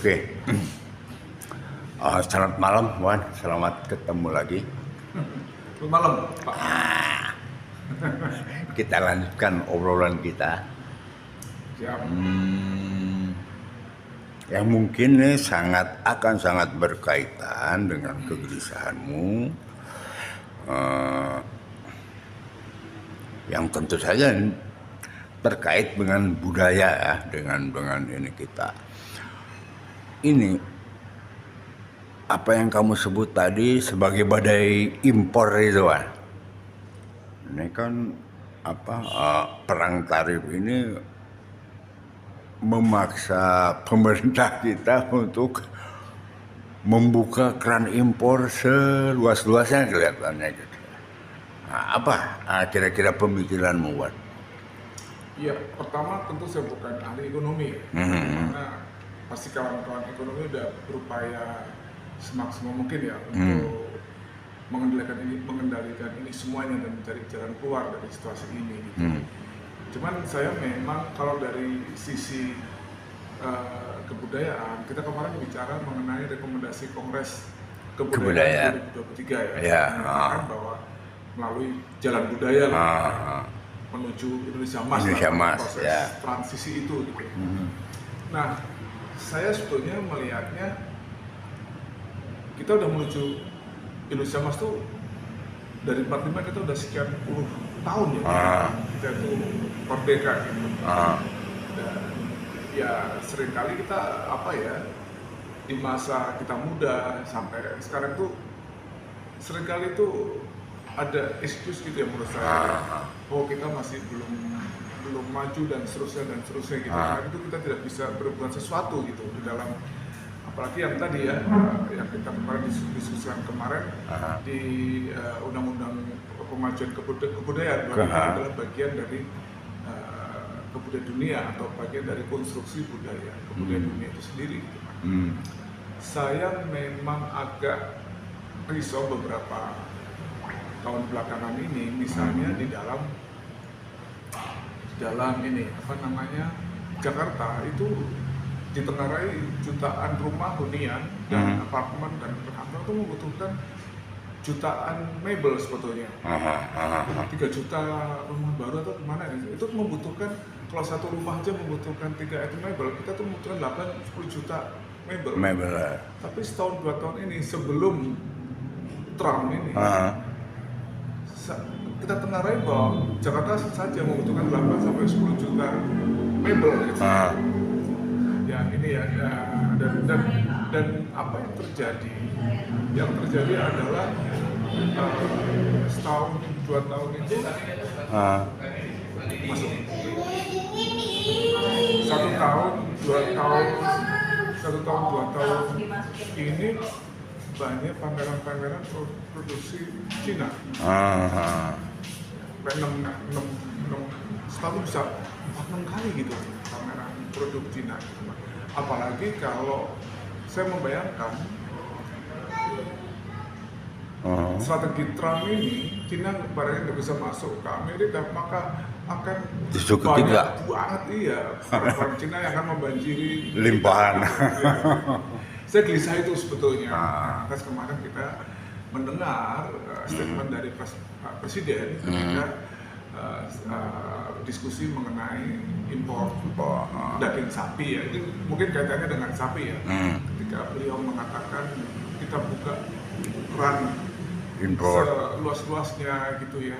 Oke. Selamat malam, Wan. Selamat ketemu lagi. Selamat malam, Pak. Kita lanjutkan obrolan kita. Siap. Yang mungkin akan sangat berkaitan dengan kegelisahanmu. Yang tentu saja terkait dengan budaya ya, dengan ini kita. Ini apa yang kamu sebut tadi sebagai badai impor itu kan? Ini kan perang tarif ini memaksa pemerintah kita untuk membuka keran impor seluas-luasnya kelihatannya gitu. Nah, apa kira-kira pemikiranmu, Wan? Iya, pertama tentu saya bukan ahli ekonomi, karena pasti kawan-kawan ekonomi udah berupaya semaksimal mungkin ya untuk mengendalikan ini semuanya dan mencari jalan keluar dari situasi ini. Gitu. Cuman saya memang kalau dari sisi kebudayaan, kita kemarin bicara mengenai rekomendasi Kongres Kebudayaan 2023 ya, mengatakan bahwa melalui jalan budaya menuju Indonesia Emas, proses transisi itu gitu. Nah, saya sebetulnya melihatnya kita udah menuju Indonesia Emas tuh dari 45 kita udah sekian puluh tahun ya kita itu merdeka gitu. Dan ya seringkali kita di masa kita muda sampai sekarang tuh seringkali tuh ada excuse gitu ya menurut saya. Oh, kita masih belum maju dan seterusnya gitu. Karena itu kita tidak bisa berbuat sesuatu gitu di dalam, apalagi yang tadi ya yang kita kemarin diskusikan kemarin di Undang-Undang Pemajuan Kebudayaan adalah bagian dari kebudayaan dunia atau bagian dari konstruksi budaya kebudayaan dunia itu sendiri gitu. Saya memang agak risau beberapa tahun belakangan ini, misalnya di dalam ini Jakarta itu ditengarai jutaan rumah hunian dan apartemen dan kantor itu membutuhkan jutaan mebel sebetulnya. 3 juta rumah baru atau gimana itu membutuhkan, kalau satu rumah aja membutuhkan 3 item mebel, kita tuh membutuhkan 8-10 juta mebel. Tapi setahun 2 tahun ini sebelum Trump ini kita tengarai bahwa Jakarta saja membutuhkan 8-10 juta mebel gitu. Ya ini ya, dan apa yang terjadi? Yang terjadi adalah setahun 2 tahun itu masuk 1 tahun 2 tahun ini banyak pameran produksi Cina. Setahun bisa 4-6 kali gitu pameran produk Cina. Apalagi kalau saya membayangkan strategi Trump ini, Cina barangnya nggak bisa masuk ke Amerika, maka akan banyak banget orang Cina yang akan membanjiri limpahan. Saya gelisah itu sebetulnya. Atas kemarin kita mendengar statement dari Pak Presiden ketika diskusi mengenai impor daging sapi ya. Ini mungkin kaitannya dengan sapi ya. Ketika beliau mengatakan kita buka keran impor seluas-luasnya gitu ya.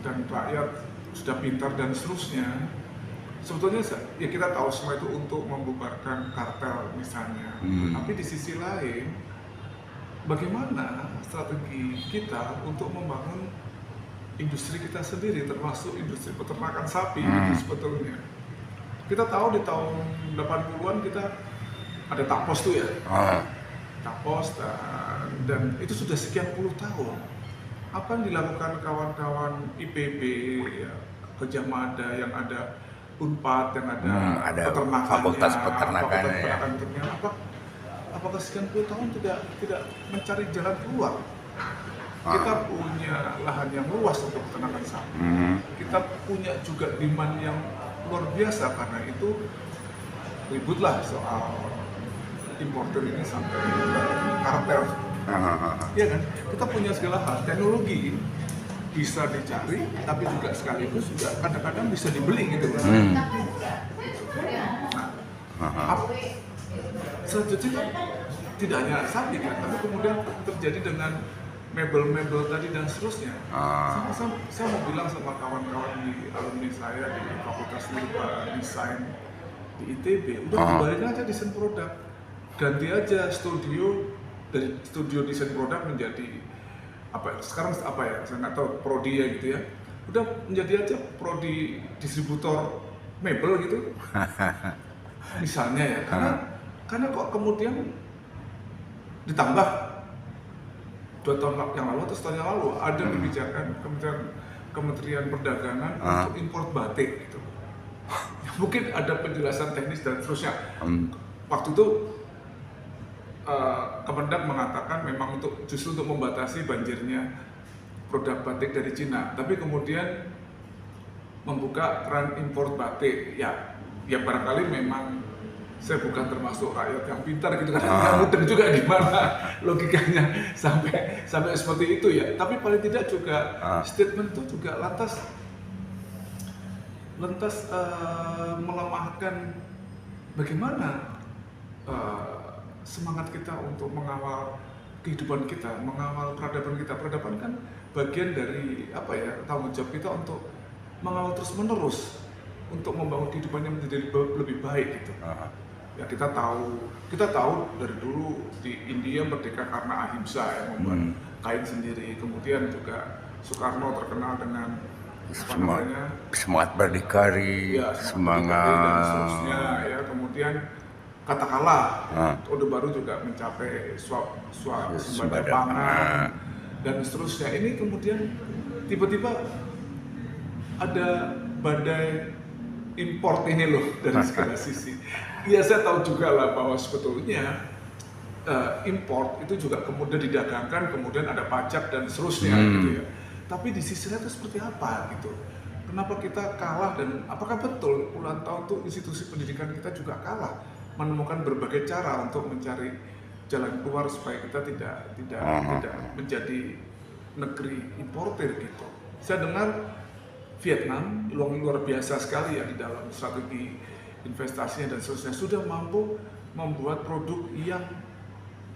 Dan rakyat sudah pintar dan seterusnya. Sebetulnya ya kita tahu semua itu untuk membubarkan kartel misalnya. Tapi di sisi lain, bagaimana strategi kita untuk membangun industri kita sendiri, termasuk industri peternakan sapi itu sebetulnya. Kita tahu di tahun 80-an kita ada Tapos tuh ya. Tapos dan itu sudah sekian puluh tahun. Apa yang dilakukan kawan-kawan IPB, ya, Gajah Mada yang ada Unpad, yang ada fakultas peternakannya ya. Apakah sekian puluh tahun tidak mencari jalan keluar? Kita punya lahan yang luas untuk peternakan sapi. Kita punya juga demand yang luar biasa, karena itu ribut lah soal importer ini sampai kartel. Iya kan? Kita punya segala hal, teknologi bisa dicari, tapi juga sekaligus juga kadang-kadang bisa dibeli gitu kan. Selanjutnya tidak hanya sapi kan, tapi kemudian terjadi dengan mebel-mebel tadi dan seterusnya. Saya mau bilang sama kawan-kawan di alumni saya di Fakultas Desain di ITB, udah kembalikan aja desain produk, ganti aja studio dari studio desain produk menjadi sekarang saya nggak tahu prodi ya gitu ya, udah menjadi aja prodi distributor mebel gitu misalnya ya, karena kok kemudian ditambah 2 tahun yang lalu atau setahun yang lalu ada kebijakan Kementerian Perdagangan untuk impor batik gitu. Mungkin ada penjelasan teknis dan seterusnya. Waktu itu Kemendak mengatakan memang justru untuk membatasi banjirnya produk batik dari Cina, tapi kemudian membuka keran impor batik. Ya barangkali memang saya bukan termasuk rakyat yang pintar gitu kan, nggak mudeng juga gimana logikanya sampai seperti itu ya. Tapi paling tidak juga statement itu juga lantas melemahkan bagaimana semangat kita untuk mengawal kehidupan kita, mengawal peradaban kita. Peradaban kan bagian dari tanggung jawab kita untuk mengawal terus menerus untuk membangun kehidupan yang menjadi lebih baik gitu. Ya kita tahu dari dulu di India merdeka karena ahimsa ya, membuat kain sendiri. Kemudian juga Soekarno terkenal dengan semangat berdikari, semangat dan seterusnya ya. Kemudian katakanlah Orde Baru juga mencapai swasembada pangan dan seterusnya. Ini kemudian tiba-tiba ada badai import ini loh dari segala sisi. Ya saya tahu juga lah bahwa sebetulnya import itu juga kemudian didagangkan, kemudian ada pajak dan seterusnya gitu ya. Tapi di sisi lain itu seperti apa gitu? Kenapa kita kalah dan apakah betul puluhan tahun tuh institusi pendidikan kita juga kalah menemukan berbagai cara untuk mencari jalan keluar supaya kita tidak menjadi negeri importer gitu. Saya dengar Vietnam luar biasa sekali ya di dalam strategi investasinya dan seterusnya, sudah mampu membuat produk yang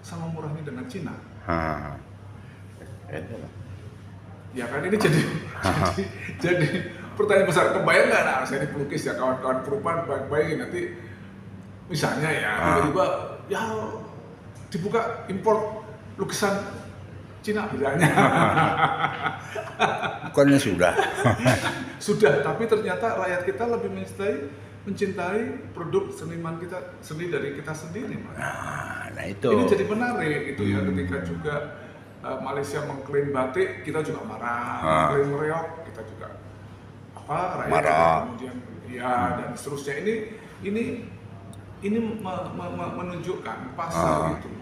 sama murahnya dengan Cina. Ya kan ini jadi pertanyaan besar. Kebayang nggak? Nah, saya di pelukis ya, kawan-kawan perubahan bayangin nanti misalnya ya tiba-tiba ya dibuka impor lukisan Cina misalnya. Bukannya sudah. Sudah, tapi ternyata rakyat kita lebih mencintai produk seniman kita sendiri dari kita sendiri. Nah itu. Ini jadi menarik gitu ya, ketika juga Malaysia mengklaim batik, kita juga marah. Mengklaim reog, kita juga rakyat marah. Kemudian dan seterusnya. Ini menunjukkan pasar itu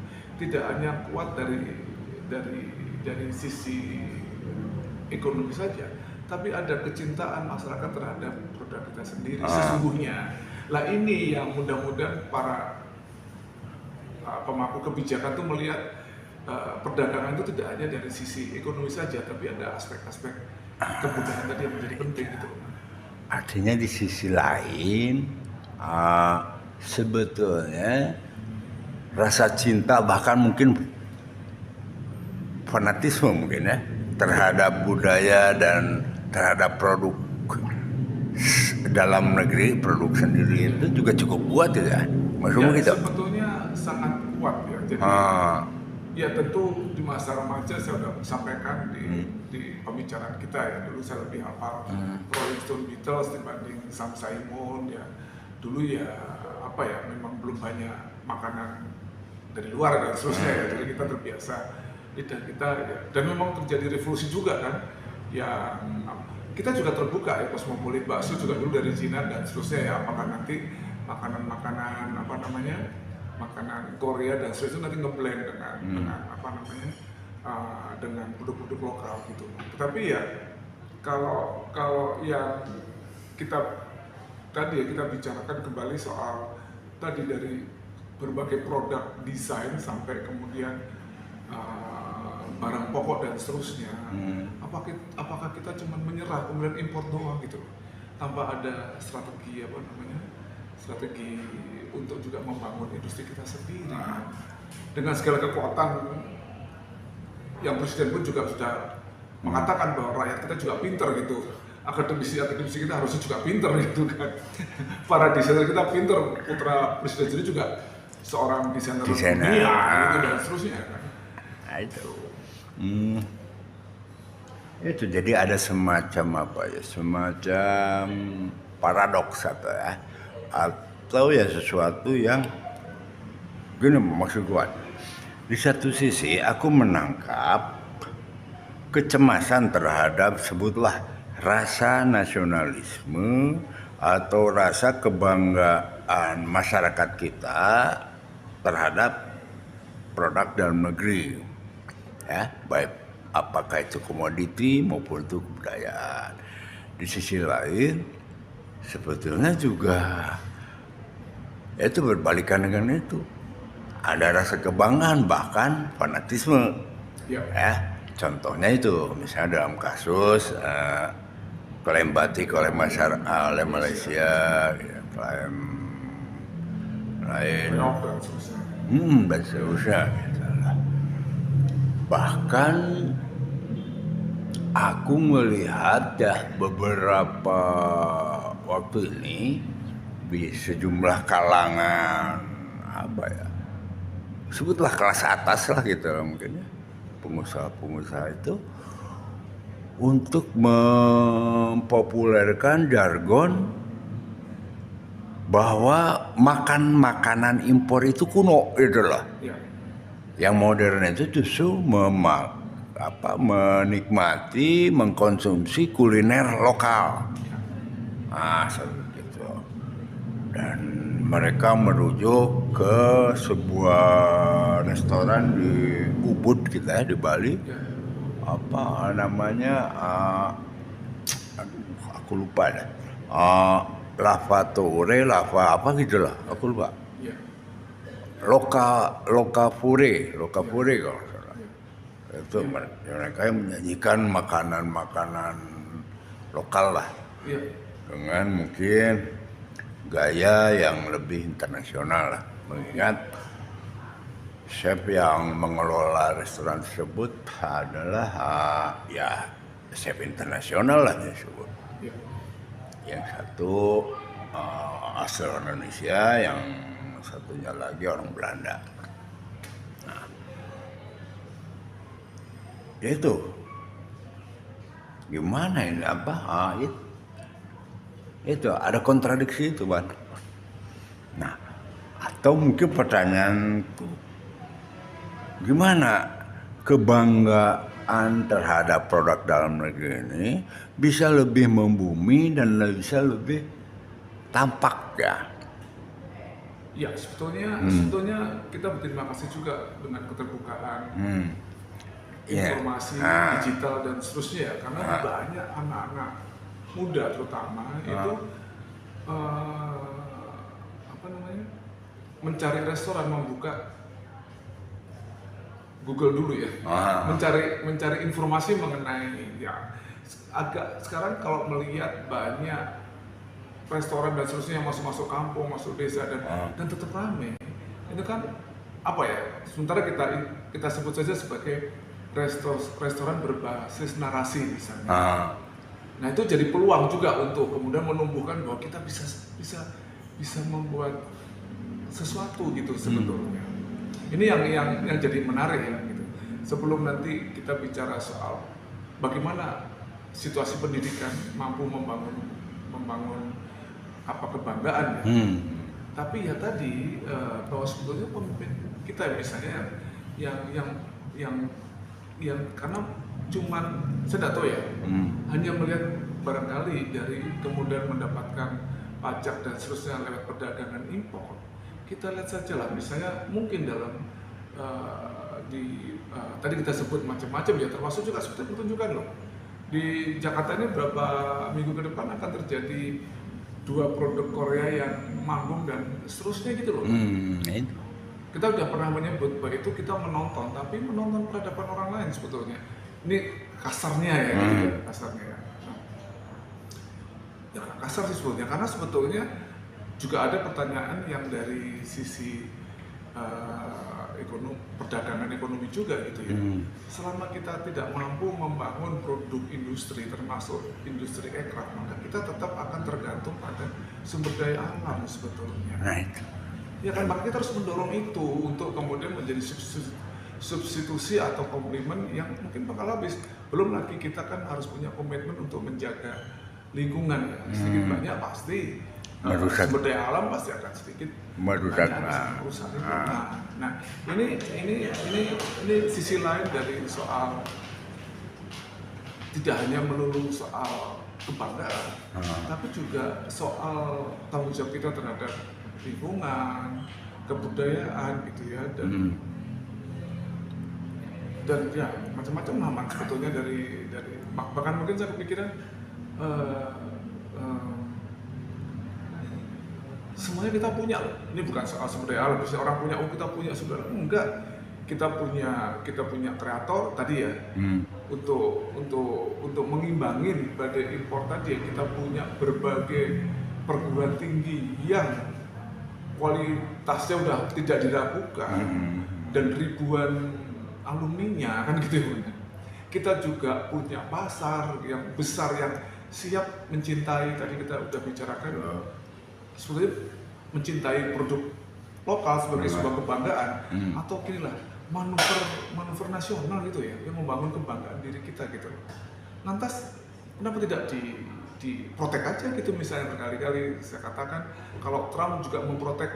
tidak hanya kuat dari sisi ekonomi saja, tapi ada kecintaan masyarakat terhadap produk kita sendiri sesungguhnya. Lah ini yang mudah-mudahan para pemangku kebijakan itu melihat perdagangan itu tidak hanya dari sisi ekonomi saja, tapi ada aspek-aspek kebudayaan tadi yang menjadi penting gitu. Artinya di sisi lain sebetulnya rasa cinta bahkan mungkin fanatisme mungkin ya terhadap budaya dan terhadap produk dalam negeri, produk sendiri itu juga cukup kuat ya, maksudnya gitu. Sebetulnya sangat kuat ya. Jadi ya tentu di masa remaja saya sudah sampaikan di pembicaraan kita ya, dulu saya lebih hafal Rolling Stone, Beatles dibanding Sam Simon ya. Dulu ya memang belum banyak makanan dari luar dan seterusnya ya, jadi kita terbiasa lidah kita ya. Dan memang terjadi revolusi juga kan, yang kita juga terbuka ya, kosmopolit, bakso juga dulu dari Cina dan seterusnya ya. Apakah nanti makanan makanan Korea dan seterusnya nanti ngeblend dengan dengan produk-produk lokal gitu. Tetapi ya kalau yang kita tadi ya kita bicarakan kembali soal tadi dari berbagai produk desain sampai kemudian barang pokok dan seterusnya. Apakah kita cuma menyerah kemudian impor doang gitu, tanpa ada strategi strategi untuk juga membangun industri kita sendiri dengan segala kekuatan yang presiden pun juga sudah mengatakan bahwa rakyat kita juga pinter gitu, akademisi kita harusnya juga pinter gitu kan. Para desainer kita pinter, putra presiden sendiri juga seorang desainer dunia gitu, dan seterusnya kan. Nah, itu jadi ada semacam semacam paradoks atau sesuatu yang gini, maksud gua, di satu sisi aku menangkap kecemasan terhadap sebutlah rasa nasionalisme atau rasa kebanggaan masyarakat kita terhadap produk dalam negeri, baik apakah itu komoditi maupun itu kebudayaan. Di sisi lain sebetulnya juga itu berbalikan dengan itu, ada rasa kebanggaan bahkan fanatisme. Contohnya itu misalnya dalam kasus klaim batik oleh Malaysia, klaim lain dan seterusnya. Bahkan aku melihat beberapa waktu ini di sejumlah kalangan sebutlah kelas atas lah gitu mungkin pengusaha itu untuk mempopulerkan jargon bahwa makanan impor itu kuno gitu loh. Yang modern itu justru menikmati, mengkonsumsi kuliner lokal. Gitu. Dan mereka merujuk ke sebuah restoran di Ubud kita di Bali. Apa namanya? Aku lupa dah. Lavatore, apa gitu lah. Aku lupa. Loka Fure kalau salah. Itu mereka yang menyajikan makanan lokal lah, dengan mungkin gaya yang lebih internasional lah. Mengingat chef yang mengelola restoran tersebut adalah chef internasional lah disebut. Yang satu asal Indonesia, yang satunya lagi orang Belanda. Nah, itu gimana ini itu ada kontradiksi itu, Bang. Nah, atau mungkin pertanyaanku, gimana kebanggaan terhadap produk dalam negeri ini bisa lebih membumi dan bisa lebih tampak Ya, sebetulnya kita berterima kasih juga dengan keterbukaan informasi digital dan seterusnya, karena banyak anak-anak muda terutama itu mencari restoran, membuka Google dulu mencari informasi mengenai agak sekarang kalau melihat banyak restoran dan seterusnya yang masuk kampung, masuk desa dan tetap ramai. Itu kan sementara kita sebut saja sebagai restoran berbasis narasi misalnya. Nah, itu jadi peluang juga untuk kemudian menumbuhkan bahwa kita bisa membuat sesuatu gitu sebetulnya. Ini yang jadi menarik gitu. Sebelum nanti kita bicara soal bagaimana situasi pendidikan mampu membangun kebanggaan tapi tadi bahwa sebetulnya pemimpin kita misalnya yang karena cuman saya tidak tahu hanya melihat barangkali dari kemudian mendapatkan pajak dan seterusnya lewat perdagangan impor. Kita lihat saja lah misalnya mungkin dalam tadi kita sebut macam-macam termasuk juga seperti pertunjukan loh di Jakarta ini beberapa minggu ke depan akan terjadi dua produk Korea yang manggung dan seterusnya gitu loh. Kita udah pernah menyebut bahwa itu kita menonton, tapi menonton peradaban orang lain sebetulnya. Ini kasarnya ya, gitu ya, kasarnya ya. Ya kasar sih sebetulnya, karena sebetulnya juga ada pertanyaan yang dari sisi perdagangan ekonomi juga gitu ya. Selama kita tidak mampu membangun produk industri termasuk industri aircraft, maka kita tetap akan tergantung pada sumber daya alam sebetulnya. Right. Ya kan, maka kita harus mendorong itu untuk kemudian menjadi substitusi atau komplement yang mungkin bakal habis. Belum lagi kita kan harus punya komitmen untuk menjaga lingkungan ya. Sedikit banyak pasti sumber daya alam pasti akan sedikit merusak. Nah, ini sisi lain dari soal, tidak hanya melulu soal kebanggaan, tapi juga soal tanggung jawab kita terhadap lingkungan, kebudayaan gitu ya, dan ya macam-macam hama sebetulnya dari bahkan mungkin saya kepikiran semuanya kita punya loh. Ini bukan soal sumber daya alam, misalnya orang punya, kita punya sumber daya alam, enggak. Kita punya kreator tadi ya, untuk mengimbangin badai impor tadi ya, kita punya berbagai perguruan tinggi yang kualitasnya udah tidak diragukan dan ribuan alumninya kan gitu ya. Kita juga punya pasar yang besar yang siap mencintai, tadi kita udah bicarakan, sebetulnya mencintai produk lokal sebagai sebuah kebanggaan, atau ginilah manuver nasional gitu ya, yang membangun kebanggaan diri kita gitu. Lantas kenapa tidak diprotek aja gitu, misalnya berkali-kali saya katakan kalau Trump juga memprotek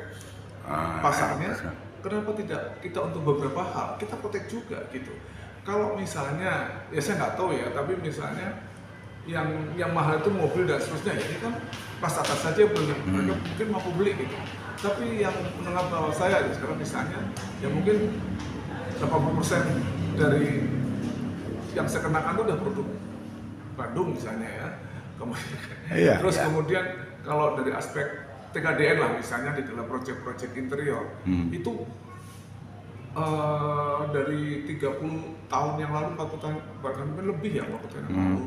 pasarnya, kenapa tidak kita untuk beberapa hal kita protek juga gitu. Kalau misalnya, ya saya nggak tahu ya, tapi misalnya yang mahal itu mobil dan seterusnya, ya ini kan pas atas saja mereka mungkin mampu beli gitu. Tapi yang menengah bawah saya sekarang misalnya, ya mungkin 80% dari yang saya kenakan itu udah produk Bandung misalnya ya. Terus kemudian kalau dari aspek TKDN lah misalnya di dalam proyek-proyek interior, itu dari 30 tahun yang lalu, 40 tahun, bahkan lebih ya 40 tahun yang lalu,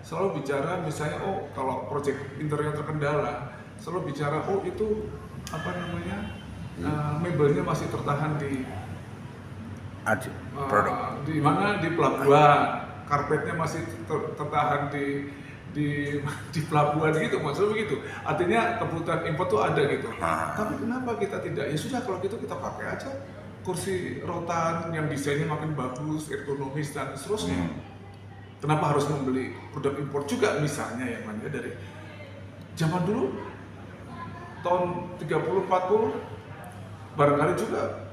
selalu bicara misalnya, oh kalau proyek interior terkendala, selalu bicara, oh itu apa namanya, mebelnya masih tertahan di mana, di pelabuhan, karpetnya masih tertahan di pelabuhan gitu, maksudnya begitu. Artinya kebutuhan impor tuh ada gitu. Tapi kenapa kita tidak? Ya sudah, kalau gitu kita pakai aja kursi rotan yang desainnya makin bagus, ergonomis dan seterusnya. Kenapa harus membeli produk impor juga misalnya yang mana dari zaman dulu tahun 30-40 barangkali juga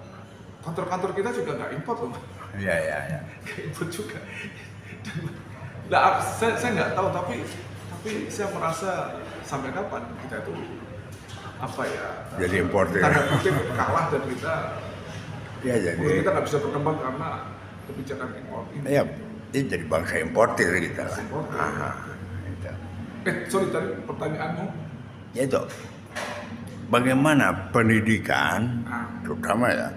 kantor-kantor kita juga nggak impor loh. Iya. Nggak impor juga. Nah, saya nggak tahu, tapi saya merasa sampai kapan kita itu apa ya? Jadi importer. Tanda kutip kalah dan kita. Ya jadi. Kita nggak bisa berkembang karena kebijakan impor ini. Iya. Ini jadi bangsa importer kita lah. Sorry, tadi pertanyaanmu? Ya itu, bagaimana pendidikan, terutama ya,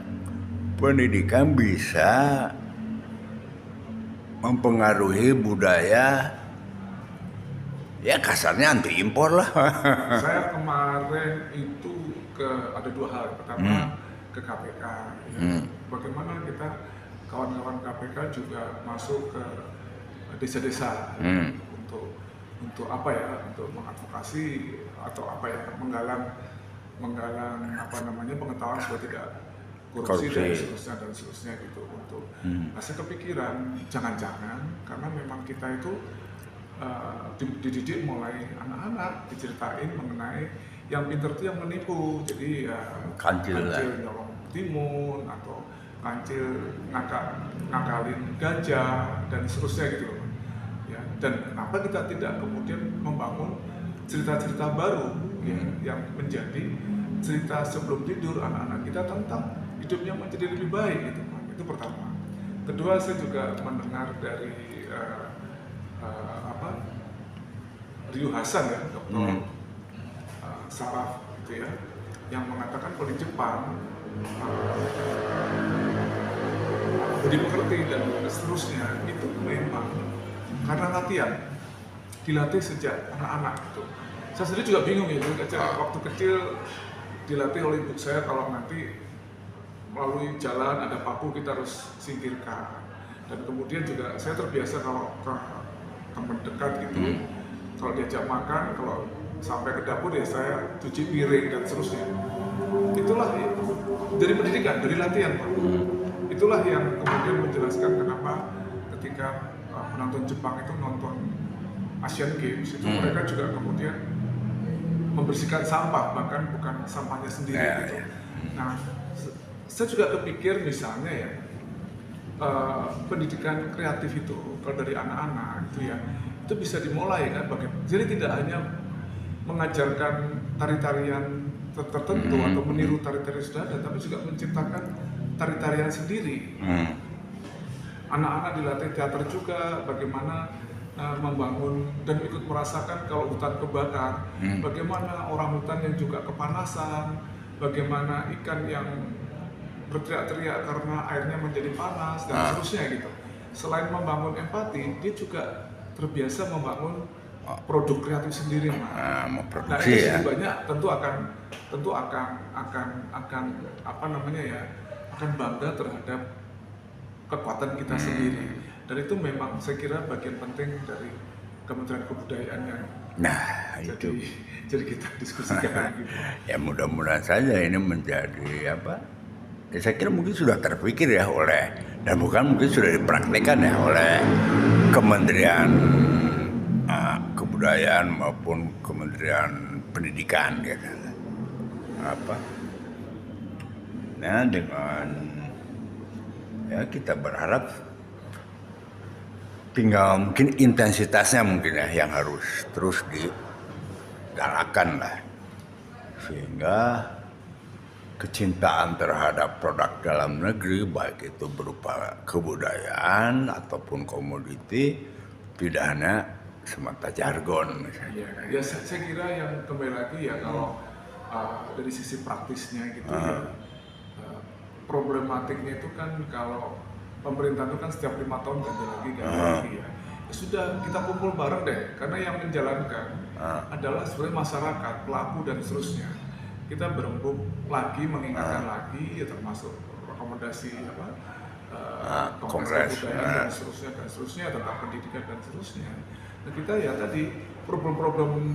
pendidikan bisa mempengaruhi budaya, ya kasarnya anti impor lah. Saya kemarin itu ada dua hal. Pertama ke KPK. Ya. Bagaimana kita kawan-kawan KPK juga masuk ke desa-desa untuk apa ya, untuk mengadvokasi atau apa ya, menggalang apa namanya, pengetahuan supaya tidak korupsi dan seterusnya gitu. Untuk nah, saya kepikiran jangan-jangan karena memang kita itu dididik mulai anak-anak, diceritain mengenai yang pintar itu yang menipu, jadi kancil nyolong timun atau kancil ngakalin gajah dan seterusnya gitu loh ya. Dan kenapa kita tidak kemudian membangun cerita-cerita baru ya, yang menjadi cerita sebelum tidur anak-anak kita tentang hidupnya menjadi lebih baik gitu. Itu pertama. Kedua, saya juga mendengar dari Ryu Hasan ya, Dr. saraf gitu ya, yang mengatakan kalau di Jepang budi pekerti dan seterusnya itu memang karena latihan, dilatih sejak anak-anak gitu. Saya sendiri juga bingung ya, waktu kecil dilatih oleh ibu saya kalau nanti melalui jalan ada paku kita harus singkirkan, dan kemudian juga saya terbiasa kalau ke teman dekat gitu, kalau diajak makan, kalau sampai ke dapur ya saya cuci piring dan seterusnya. Itulah ya, dari pendidikan, dari latihan Pak. Itulah yang kemudian menjelaskan kenapa ketika penonton Jepang itu nonton Asian Games itu mereka juga kemudian membersihkan sampah, bahkan bukan sampahnya sendiri gitu. Nah, saya juga kepikir misalnya ya, pendidikan kreatif itu kalau dari anak-anak itu ya, itu bisa dimulai kan, jadi tidak hanya mengajarkan tari-tarian tertentu atau meniru tari-tarian sudah ada, tapi juga menciptakan tari-tarian sendiri. Anak-anak dilatih teater juga, bagaimana membangun dan ikut merasakan kalau hutan kebakar, bagaimana orang hutan yang juga kepanasan, bagaimana ikan yang berteriak-teriak karena airnya menjadi panas dan seterusnya gitu. Selain membangun empati, dia juga terbiasa membangun produk kreatif sendiri, memproduksi. Nah, itu banyak tentu akan apa namanya ya, akan bangga terhadap kekuatan kita sendiri. Dan itu memang saya kira bagian penting dari Kementerian Kebudayaan yang jadi kita diskusikan gitu. Ya mudah-mudahan saja ini menjadi apa? Ya, saya kira mungkin sudah terpikir ya oleh, dan bukan mungkin sudah dipraktikkan ya oleh Kementerian Kebudayaan maupun Kementerian Pendidikan gitu. Apa? Nah, dengan ya kita berharap tinggal mungkin intensitasnya mungkin ya yang harus terus digalakan lah, sehingga kecintaan terhadap produk dalam negeri baik itu berupa kebudayaan ataupun komoditi tidak hanya semata jargon misalnya. Ya saya kira yang kembali lagi ya kalau dari sisi praktisnya gitu ya, problematiknya itu kan kalau pemerintah itu kan setiap 5 tahun ganti lagi ya. Sudah kita kumpul bareng deh, karena yang menjalankan adalah sebenarnya masyarakat, pelaku dan seterusnya. Kita berembuk lagi, mengingatkan lagi, ya termasuk rekomendasi Kongres Kebudayaan dan seterusnya tentang pendidikan dan seterusnya. Nah kita ya tadi problem-problem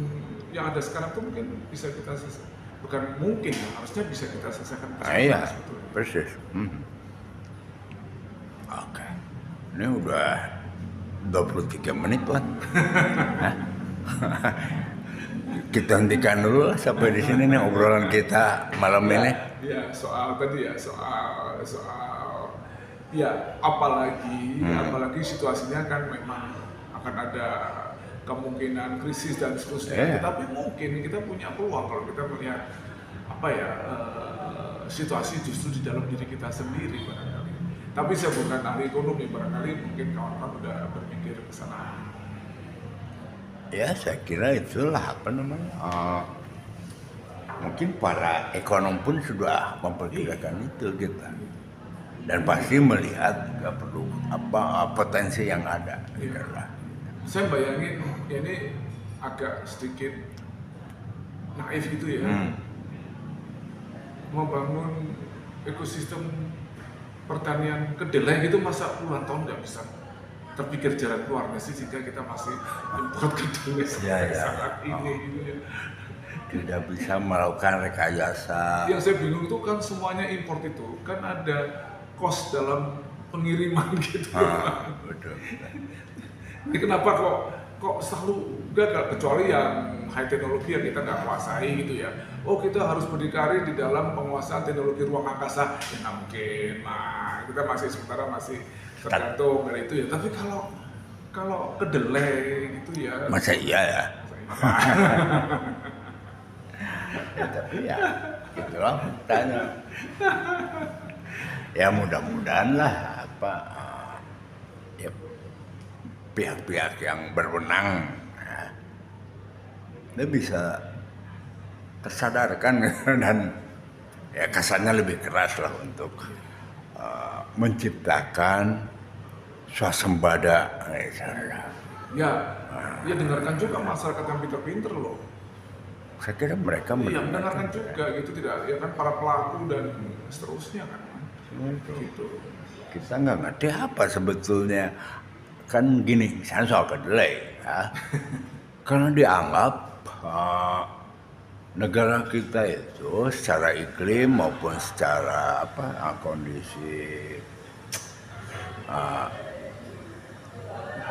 yang ada sekarang itu mungkin bisa kita harusnya bisa kita selesaikan bersama. Iya, persis. Oke, ini udah 23 menit lah. Kita hentikan dulu lah sampai di sini nih obrolan kita malam ini. Ya soal apalagi situasinya kan memang akan ada kemungkinan krisis dan seterusnya. Tetapi mungkin kita punya peluang kalau kita melihat situasi justru di dalam diri kita sendiri barangkali. Tapi saya bukan ahli ekonomi, barangkali mungkin kawan-kawan udah berpikir ke sana. Ya saya kira itulah mungkin para ekonom pun sudah memperkirakan itu kita, dan pasti melihat nggak perlu potensi yang ada. Saya bayangin ini agak sedikit naif gitu ya, membangun ekosistem pertanian kedelai gitu masa puluhan tahun nggak bisa terpikir jalan keluarnya sih, sehingga kita masih import kedelai saat ini gitu ya. Tidak bisa melakukan rekayasa. Yang saya bingung itu kan semuanya import itu kan ada cost dalam pengiriman gitu. Betul. Ini kenapa kok selalu gagal, kecuali yang high teknologi yang kita nggak kuasai gitu ya. Oh kita harus berdikari di dalam penguasaan teknologi ruang angkasa, ya nggak mungkin. Nah kita sementara masih tergantung dari itu ya. Tapi kalau kedelai gitu ya. Masa iya ya? Ya tapi ya itulah tanya. Ya mudah-mudahan lah ya pihak-pihak yang berwenang dia bisa tersadarkan dan ya kasarnya lebih keras lah untuk menciptakan swasembada. Ya, ya dengarkan juga masyarakat yang pinter-pinter loh. Saya kira mereka mendengarkan juga gitu, tidak ya kan, para pelaku dan seterusnya kan. Gitu. Kita nggak ngerti apa sebetulnya, kan gini misalnya soal kedelai ya. Karena dianggap negara kita itu secara iklim maupun secara kondisi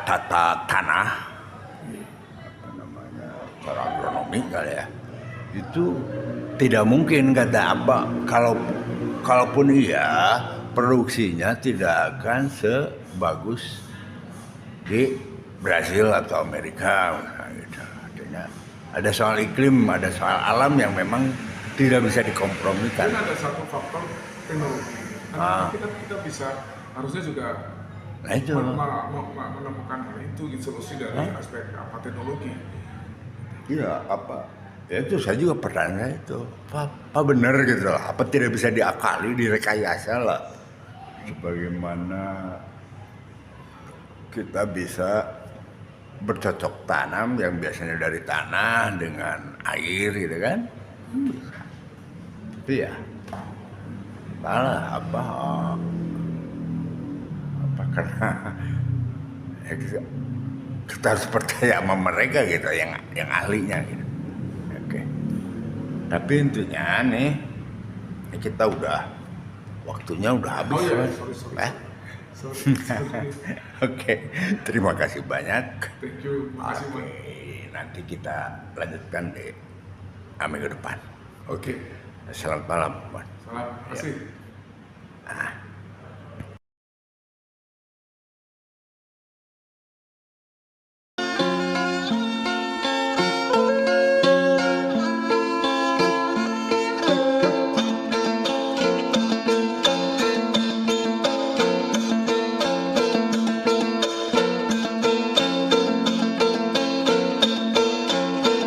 tata tanah, secara agronomi kali ya, itu tidak mungkin kata kalaupun iya produksinya tidak akan sebagus di Brasil atau Amerika gitu. Artinya ada soal iklim, ada soal alam yang memang tidak bisa dikompromikan. Dan ada satu faktor teknologi. Kita bisa harusnya juga menemukan hal itu, solusi dari aspek teknologi. Iya, ya itu saya juga pertanyaan itu, apa benar gitu loh, apa tidak bisa diakali, direkayasa lah, sebagaimana kita bisa bercocok tanam yang biasanya dari tanah dengan air gitu kan. Itu ya malah karena ya kita harus percaya sama mereka gitu, yang ahlinya gitu. Oke. Tapi intinya nih kita waktunya udah habis. Sorry. Oke, terima kasih banyak. Thank you, makasih Oke, nanti kita lanjutkan di minggu depan. Oke. Selamat malam, Mas. Salam kasih.